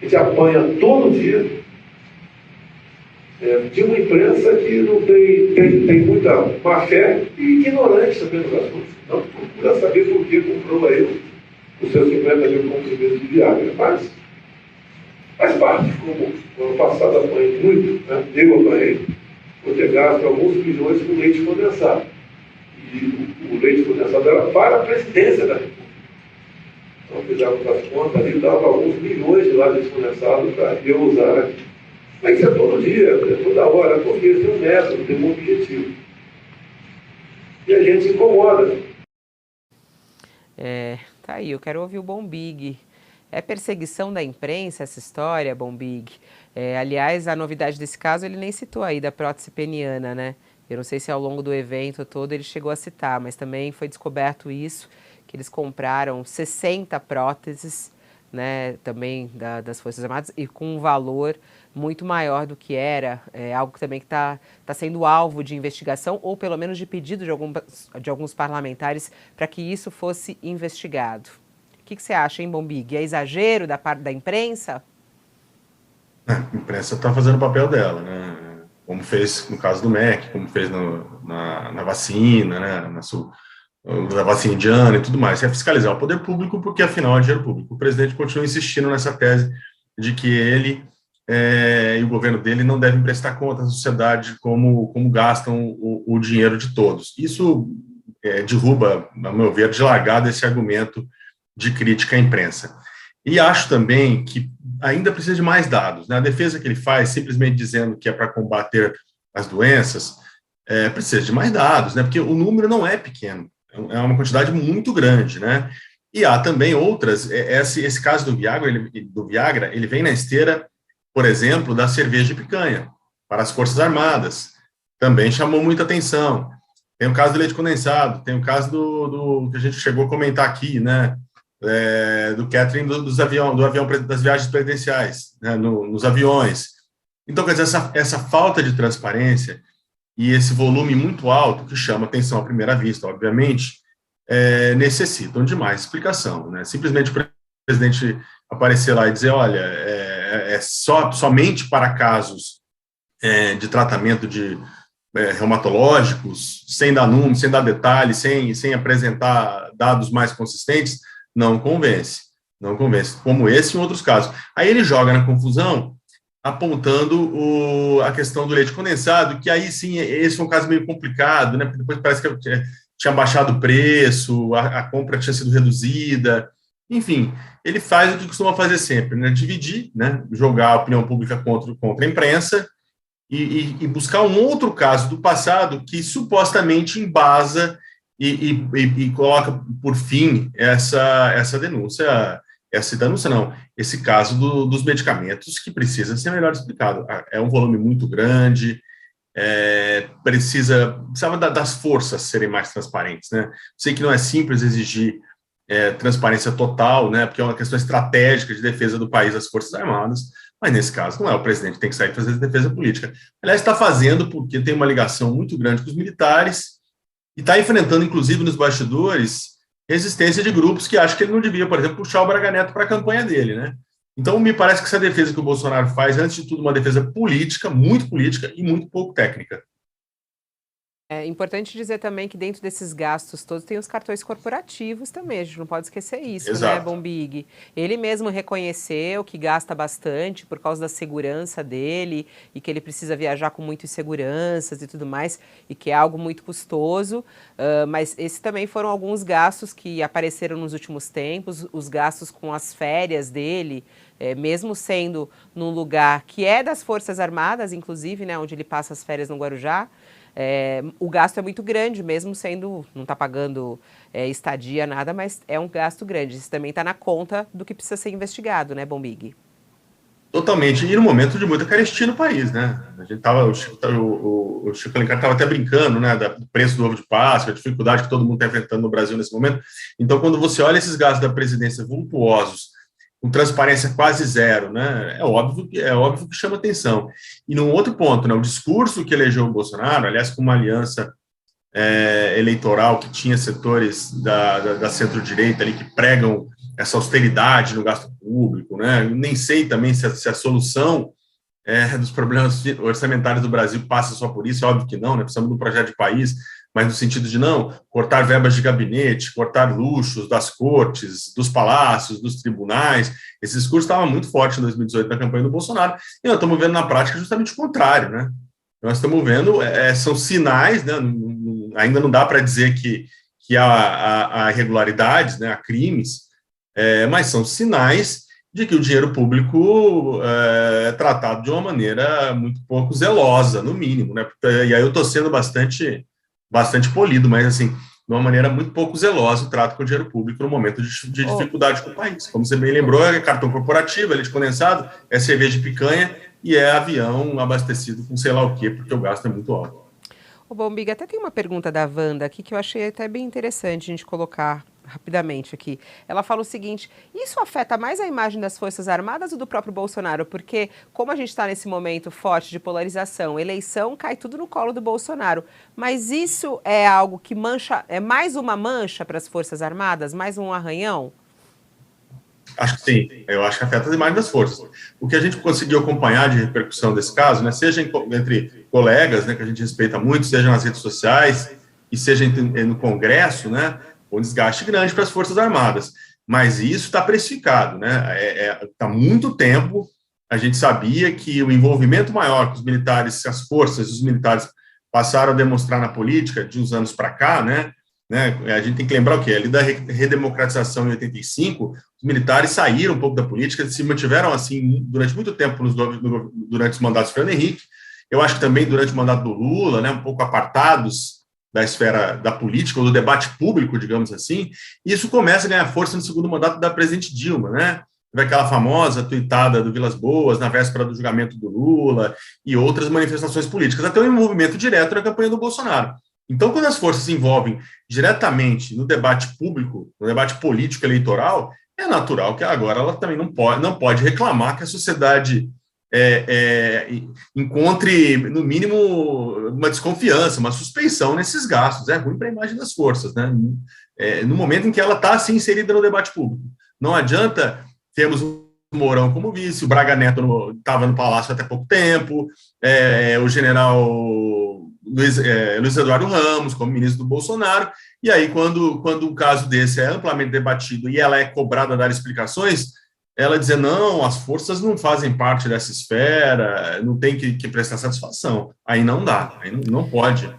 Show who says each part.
Speaker 1: A gente apanha todo dia de uma imprensa que não tem muita má fé e ignorante também nos assuntos. Não procura saber por que comprou aí os seus 50 mil comprimidos de Viagra. Mas faz parte, como no ano passado apanhei muito, né? Eu apanhei por ter gasto alguns milhões com leite condensado. E o leite condensado era para a presidência da República. Então fizemos as contas ali, dava alguns milhões de leite condensado para eu usar aqui. Mas isso é todo dia, é toda hora, porque isso tem um método, tem um objetivo. E a gente se incomoda.
Speaker 2: Tá aí, eu quero ouvir o Bombig. É perseguição da imprensa essa história, Bombig? Aliás, a novidade desse caso, ele nem citou aí da prótese peniana, né? Eu não sei se ao longo do evento todo ele chegou a citar, mas também foi descoberto isso, que eles compraram 60 próteses, né, também das Forças Armadas, e com um valor muito maior do que era, algo também que está sendo alvo de investigação, ou pelo menos de pedido de alguns parlamentares para que isso fosse investigado. O que você acha, hein, Bombig? É exagero da parte da imprensa?
Speaker 3: A imprensa está fazendo o papel dela, né? Como fez no caso do MEC, como fez na vacina, né? Na vacina indiana e tudo mais. É fiscalizar o poder público, porque afinal é dinheiro público. O presidente continua insistindo nessa tese de que ele e o governo dele não devem prestar conta à sociedade como gastam o dinheiro de todos. Isso derruba, a meu ver, de largada esse argumento de crítica à imprensa. E acho também que ainda precisa de mais dados, né? A defesa que ele faz, simplesmente dizendo que é para combater as doenças, precisa de mais dados, né? Porque o número não é pequeno, é uma quantidade muito grande, né? E há também outras, esse caso do Viagra, ele vem na esteira, por exemplo, da cerveja de picanha, para as Forças Armadas, também chamou muita atenção. Tem o caso do leite condensado, tem o caso do que a gente chegou a comentar aqui, né? Do catering das viagens presidenciais, né, nos aviões. Então, quer dizer, essa falta de transparência e esse volume muito alto, que chama atenção à primeira vista, obviamente, necessitam de mais explicação, né? Simplesmente o presidente aparecer lá e dizer, olha, somente para casos de tratamento de reumatológicos, sem dar números, sem dar detalhes, sem apresentar dados mais consistentes, não convence, como esse e em outros casos. Aí ele joga na confusão, apontando a questão do leite condensado, que aí sim, esse foi um caso meio complicado, né, porque depois parece que tinha baixado o preço, a compra tinha sido reduzida, enfim, ele faz o que costuma fazer sempre, né, dividir, né, jogar a opinião pública contra a imprensa, e buscar um outro caso do passado que supostamente embasa e coloca por fim essa denúncia, esse caso dos medicamentos que precisa ser melhor explicado. É um volume muito grande, precisava das forças serem mais transparentes, né? Sei que não é simples exigir transparência total, né? Porque é uma questão estratégica de defesa do país das Forças Armadas, mas nesse caso não é o presidente que tem que sair fazer defesa política. Aliás, está fazendo porque tem uma ligação muito grande com os militares, e está enfrentando, inclusive, nos bastidores, resistência de grupos que acham que ele não devia, por exemplo, puxar o Braga Neto para a campanha dele, né? Então, me parece que essa defesa que o Bolsonaro faz, antes de tudo, uma defesa política e muito pouco técnica.
Speaker 2: É importante dizer também que dentro desses gastos todos tem os cartões corporativos também, a gente não pode esquecer isso,
Speaker 3: Exato.
Speaker 2: Né, Bombig? Ele mesmo reconheceu que gasta bastante por causa da segurança dele e que ele precisa viajar com muitas seguranças e tudo mais, e que é algo muito custoso, mas esses também foram alguns gastos que apareceram nos últimos tempos, os gastos com as férias dele, mesmo sendo num lugar que é das Forças Armadas, inclusive, né, onde ele passa as férias no Guarujá. O gasto é muito grande, mesmo sendo, não está pagando estadia, nada, mas é um gasto grande. Isso também está na conta do que precisa ser investigado, né, Bombig?
Speaker 3: Totalmente, e no momento de muita carestia no país, né? A gente o Chico Alencar estava até brincando, né, do preço do ovo de Páscoa, a dificuldade que todo mundo está enfrentando no Brasil nesse momento. Então, quando você olha esses gastos da presidência vultuosos, com transparência quase zero, né? É óbvio que chama atenção. E num outro ponto, né, o discurso que elegeu o Bolsonaro, aliás, com uma aliança eleitoral que tinha setores da centro-direita ali que pregam essa austeridade no gasto público, né? Eu nem sei também se a solução dos problemas orçamentários do Brasil passa só por isso, é óbvio que não, né? Precisamos de um projeto de país, mas no sentido de não cortar verbas de gabinete, cortar luxos das cortes, dos palácios, dos tribunais. Esse discurso estava muito forte em 2018 na campanha do Bolsonaro, e nós estamos vendo na prática justamente o contrário, né? Nós estamos vendo, são sinais, né? Ainda não dá para dizer que há irregularidades, né? Há crimes, mas são sinais de que o dinheiro público é tratado de uma maneira muito pouco zelosa, no mínimo, né? E aí eu estou sendo bastante polido, mas assim, de uma maneira muito pouco zelosa o trato com o dinheiro público no momento de dificuldade com o país. Como você bem lembrou, é cartão corporativo, é leite condensado, é cerveja de picanha e é avião abastecido com sei lá o quê, porque o gasto é muito alto.
Speaker 2: Ô, Bombig, até tem uma pergunta da Wanda aqui que eu achei até bem interessante a gente colocar rapidamente aqui. Ela fala o seguinte: isso afeta mais a imagem das Forças Armadas ou do próprio Bolsonaro? Porque, como a gente está nesse momento forte de polarização, eleição, cai tudo no colo do Bolsonaro. Mas isso é algo que mancha, é mais uma mancha para as Forças Armadas, mais um arranhão?
Speaker 3: Acho que sim, eu acho que afeta as imagens das forças. O que a gente conseguiu acompanhar de repercussão desse caso, né, seja entre colegas, né, que a gente respeita muito, seja nas redes sociais e seja no Congresso, né, um desgaste grande para as Forças Armadas. Mas isso está precificado, né? Há muito tempo a gente sabia que o envolvimento maior que os militares, as forças, os militares passaram a demonstrar na política de uns anos para cá, né? A gente tem que lembrar o quê? Ali da redemocratização em 85, os militares saíram um pouco da política, se mantiveram assim durante muito tempo durante os mandatos do Fernando Henrique. Eu acho que também durante o mandato do Lula, né, um pouco apartados da esfera da política, ou do debate público, digamos assim, e isso começa a ganhar força no segundo mandato da presidente Dilma, né? Teve aquela famosa tuitada do Vilas Boas na véspera do julgamento do Lula e outras manifestações políticas, até um envolvimento direto na campanha do Bolsonaro. Então, quando as forças se envolvem diretamente no debate público, no debate político eleitoral, é natural que agora ela também não pode reclamar que a sociedade encontre, no mínimo, uma desconfiança, uma suspeição nesses gastos. É ruim para a imagem das forças, né? No momento em que ela está assim, inserida no debate público. Não adianta termos o Mourão como vice, o Braga Neto estava no Palácio até pouco tempo, o general Luiz Eduardo Ramos como ministro do Bolsonaro, e aí quando um caso desse é amplamente debatido e ela é cobrada a dar explicações, ela dizer, não, as forças não fazem parte dessa esfera, não tem que prestar satisfação. Aí não dá, aí não pode.